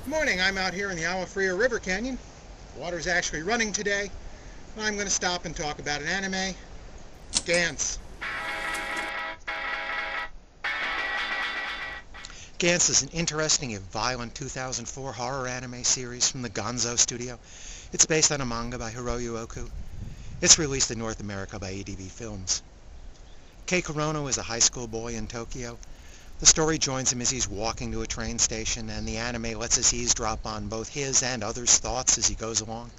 Morning, I'm out here in the Agua Fria River Canyon. The water's actually running today, and I'm going to stop and talk about an anime, Gantz. Gantz is an interesting if violent 2004 horror anime series from the Gonzo studio. It's based on a manga by Hiroyu Oku. It's released in North America by ADV Films. Kei Kurono is a high school boy in Tokyo. The story joins him as he's walking to a train station, and the anime lets us eavesdrop on both his and others' thoughts as he goes along.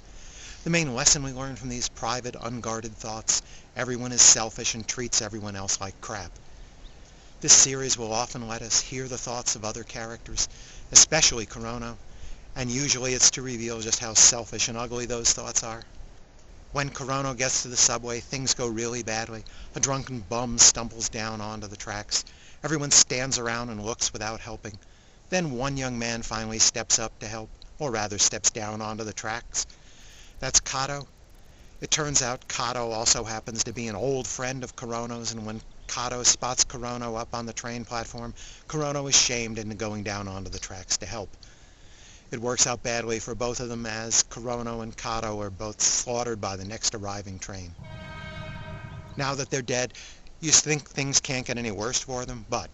The main lesson we learn from these private, unguarded thoughts: everyone is selfish and treats everyone else like crap. This series will often let us hear the thoughts of other characters, especially Kurono, and usually it's to reveal just how selfish and ugly those thoughts are. When Kurono gets to the subway, things go really badly. A drunken bum stumbles down onto the tracks. Everyone stands around and looks without helping. Then one young man finally steps up to help, or rather steps down onto the tracks. That's Kato. It turns out Kato also happens to be an old friend of Kurono's, and when Kato spots Kurono up on the train platform, Kurono is shamed into going down onto the tracks to help. It works out badly for both of them, as Kurono and Kato are both slaughtered by the next arriving train. Now that they're dead, you think things can't get any worse for them, but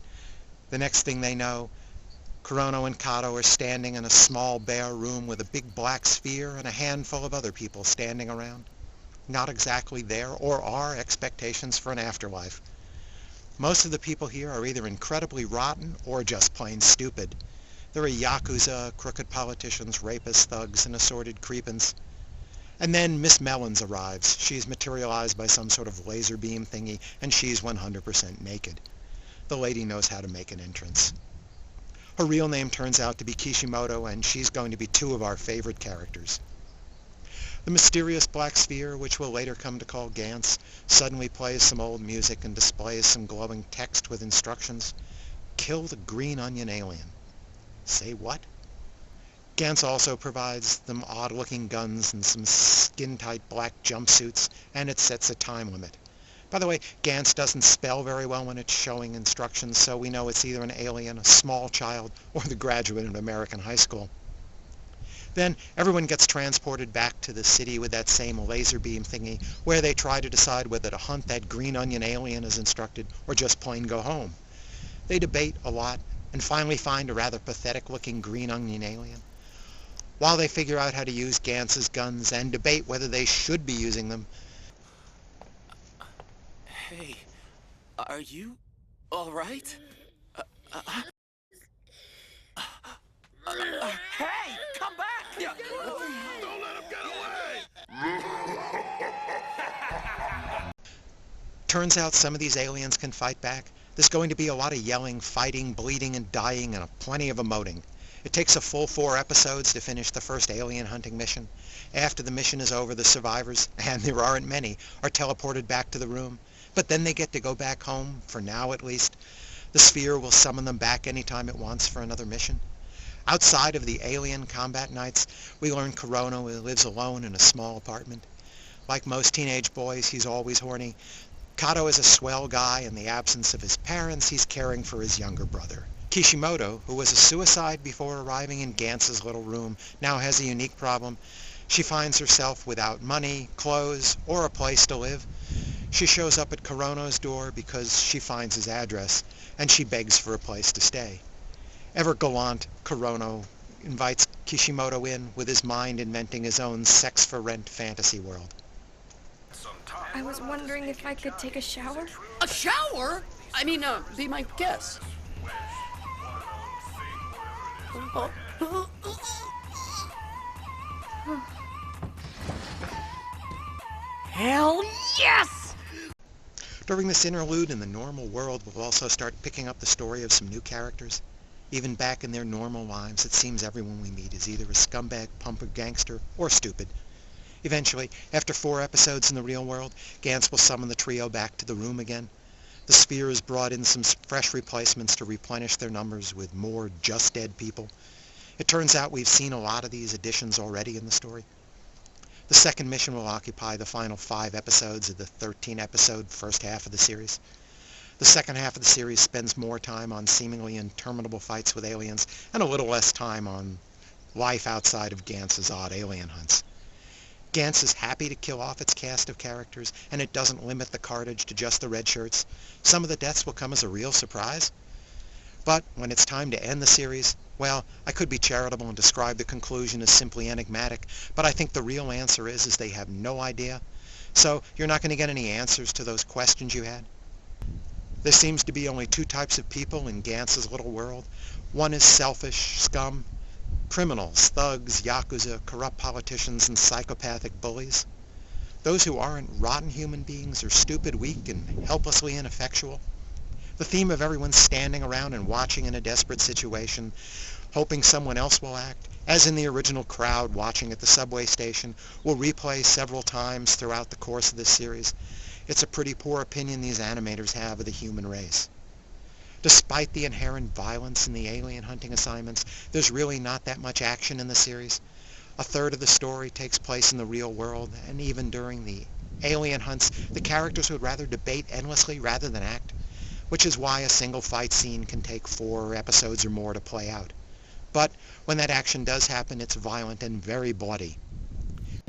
the next thing they know, Kurono and Kato are standing in a small bare room with a big black sphere and a handful of other people standing around. Not exactly their or our expectations for an afterlife. Most of the people here are either incredibly rotten or just plain stupid. There are yakuza, crooked politicians, rapists, thugs, and assorted creepins. And then Miss Mellons arrives. She's materialized by some sort of laser beam thingy, and she's 100% naked. The lady knows how to make an entrance. Her real name turns out to be Kishimoto, and she's going to be two of our favorite characters. The mysterious black sphere, which we'll later come to call Gantz, suddenly plays some old music and displays some glowing text with instructions. Kill the green onion alien. Say what? Gantz also provides them odd-looking guns and some skin-tight black jumpsuits, and it sets a time limit. By the way, Gantz doesn't spell very well when it's showing instructions, so we know it's either an alien, a small child, or the graduate of an American high school. Then everyone gets transported back to the city with that same laser beam thingy, where they try to decide whether to hunt that green onion alien as instructed, or just plain go home. They debate a lot, and finally find a rather pathetic-looking green onion alien. While they figure out how to use Gantz's guns and debate whether they should be using them. Hey, are you all right? Hey, come back! Yeah. Don't let him get away! Turns out some of these aliens can fight back. There's going to be a lot of yelling, fighting, bleeding, and dying, and plenty of emoting. It takes a full 4 episodes to finish the first alien hunting mission. After the mission is over, the survivors, and there aren't many, are teleported back to the room. But then they get to go back home, for now at least. The sphere will summon them back anytime it wants for another mission. Outside of the alien combat nights, we learn Kurono lives alone in a small apartment. Like most teenage boys, he's always horny. Kato is a swell guy. In the absence of his parents, he's caring for his younger brother. Kishimoto, who was a suicide before arriving in Gantz's little room, now has a unique problem. She finds herself without money, clothes, or a place to live. She shows up at Kurono's door because she finds his address, and she begs for a place to stay. Ever gallant, Kurono invites Kishimoto in, with his mind inventing his own sex-for-rent fantasy world. I was wondering if I could take a shower? A shower? I mean, be my guest. Hell yes! During this interlude in the normal world, we'll also start picking up the story of some new characters. Even back in their normal lives, it seems everyone we meet is either a scumbag, pump, or gangster, or stupid. Eventually, after 4 episodes in the real world, Gantz will summon the trio back to the room again. The sphere has brought in some fresh replacements to replenish their numbers with more just dead people. It turns out we've seen a lot of these additions already in the story. The second mission will occupy the final 5 episodes of the 13-episode first half of the series. The second half of the series spends more time on seemingly interminable fights with aliens and a little less time on life outside of Gantz's odd alien hunts. Gantz is happy to kill off its cast of characters, and it doesn't limit the carnage to just the red shirts. Some of the deaths will come as a real surprise. But when it's time to end the series, well, I could be charitable and describe the conclusion as simply enigmatic, but I think the real answer is they have no idea. So you're not going to get any answers to those questions you had. There seems to be only two types of people in Gantz's little world. One is selfish scum, criminals, thugs, yakuza, corrupt politicians, and psychopathic bullies. Those who aren't rotten human beings are stupid, weak, and helplessly ineffectual. The theme of everyone standing around and watching in a desperate situation, hoping someone else will act, as in the original crowd watching at the subway station, will replay several times throughout the course of this series. It's a pretty poor opinion these animators have of the human race. Despite the inherent violence in the alien hunting assignments, there's really not that much action in the series. A third of the story takes place in the real world, and even during the alien hunts, the characters would rather debate endlessly rather than act, which is why a single fight scene can take 4 episodes or more to play out. But when that action does happen, it's violent and very bloody.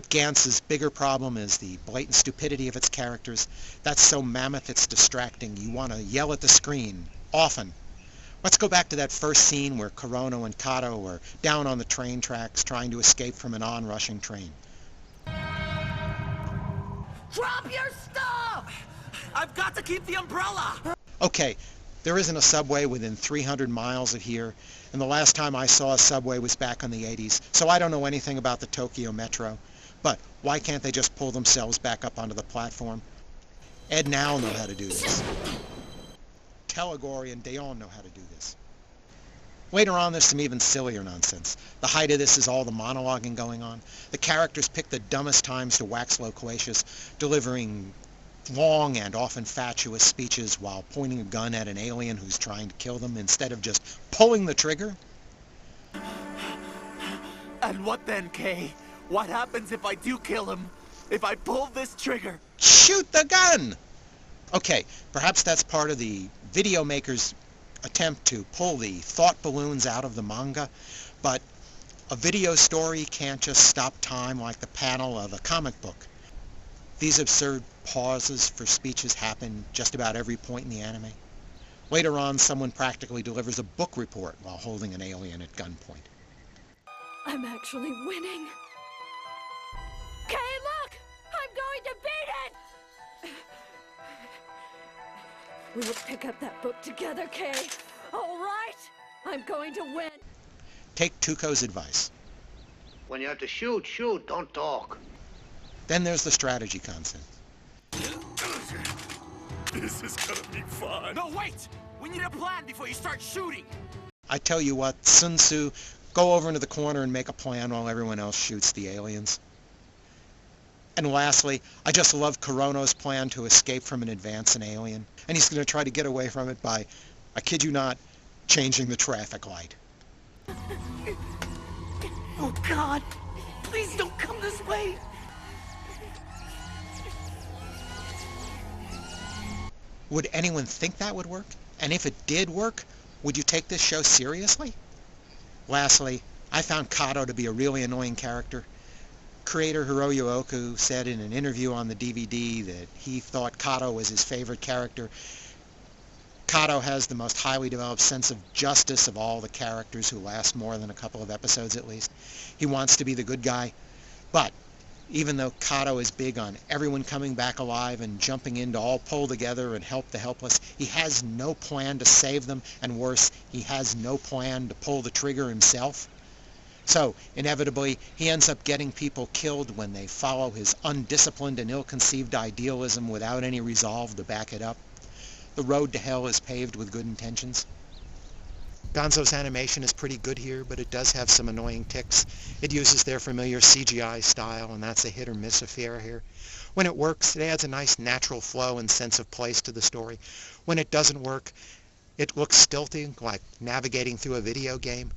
Gantz's bigger problem is the blatant stupidity of its characters. That's so mammoth it's distracting. You want to yell at the screen, often. Let's go back to that first scene where Kurono and Kato are down on the train tracks trying to escape from an onrushing train. Drop your stuff! I've got to keep the umbrella! Okay, there isn't a subway within 300 miles of here, and the last time I saw a subway was back in the 80s, so I don't know anything about the Tokyo Metro. But why can't they just pull themselves back up onto the platform? Ed and Al know how to do this. Telegori and Dayon know how to do this. Later on, there's some even sillier nonsense. The height of this is all the monologuing going on. The characters pick the dumbest times to wax loquacious, delivering long and often fatuous speeches while pointing a gun at an alien who's trying to kill them instead of just pulling the trigger. And what then, Kay? What happens if I do kill him? If I pull this trigger? Shoot the gun! Okay, perhaps that's part of the video maker's attempt to pull the thought balloons out of the manga, but a video story can't just stop time like the panel of a comic book. These absurd pauses for speeches happen just about every point in the anime. Later on, someone practically delivers a book report while holding an alien at gunpoint. I'm actually winning. Kay, look! I'm going to beat it! We will pick up that book together, Kay. All right? I'm going to win. Take Tuco's advice. When you have to shoot, shoot, don't talk. Then there's the strategy concept. This is gonna be fun. No, wait! We need a plan before you start shooting! I tell you what, Sun Tzu, go over into the corner and make a plan while everyone else shoots the aliens. And lastly, I just love Kurono's plan to escape from an advancing alien. And he's going to try to get away from it by, I kid you not, changing the traffic light. Oh, God! Please don't come this way! Would anyone think that would work? And if it did work, would you take this show seriously? Lastly, I found Kato to be a really annoying character. Creator Hiroyu Oku said in an interview on the DVD that he thought Kato was his favorite character. Kato has the most highly developed sense of justice of all the characters who last more than a couple of episodes at least. He wants to be the good guy, but even though Kato is big on everyone coming back alive and jumping in to all pull together and help the helpless, he has no plan to save them, and worse, he has no plan to pull the trigger himself. So, inevitably, he ends up getting people killed when they follow his undisciplined and ill-conceived idealism without any resolve to back it up. The road to hell is paved with good intentions. Gonzo's animation is pretty good here, but it does have some annoying tics. It uses their familiar CGI style, and that's a hit or miss affair here. When it works, it adds a nice natural flow and sense of place to the story. When it doesn't work, it looks stilty, like navigating through a video game.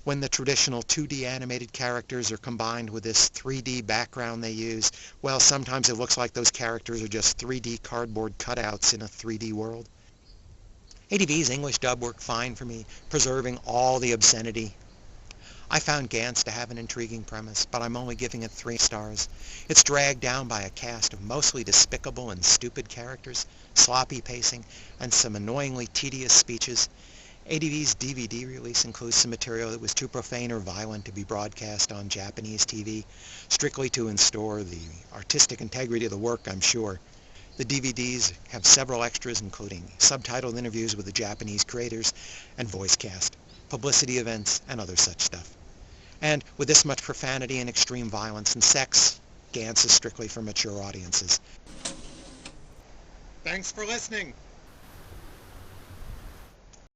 When the traditional 2D animated characters are combined with this 3D background they use, well, sometimes it looks like those characters are just 3D cardboard cutouts in a 3D world. ADV's English dub worked fine for me, preserving all the obscenity. I found Gantz to have an intriguing premise, but I'm only giving it 3 stars. It's dragged down by a cast of mostly despicable and stupid characters, sloppy pacing, and some annoyingly tedious speeches. ADV's DVD release includes some material that was too profane or violent to be broadcast on Japanese TV, strictly to ensure the artistic integrity of the work, I'm sure. The DVDs have several extras, including subtitled interviews with the Japanese creators and voice cast, publicity events, and other such stuff. And with this much profanity and extreme violence and sex, Gantz is strictly for mature audiences. Thanks for listening.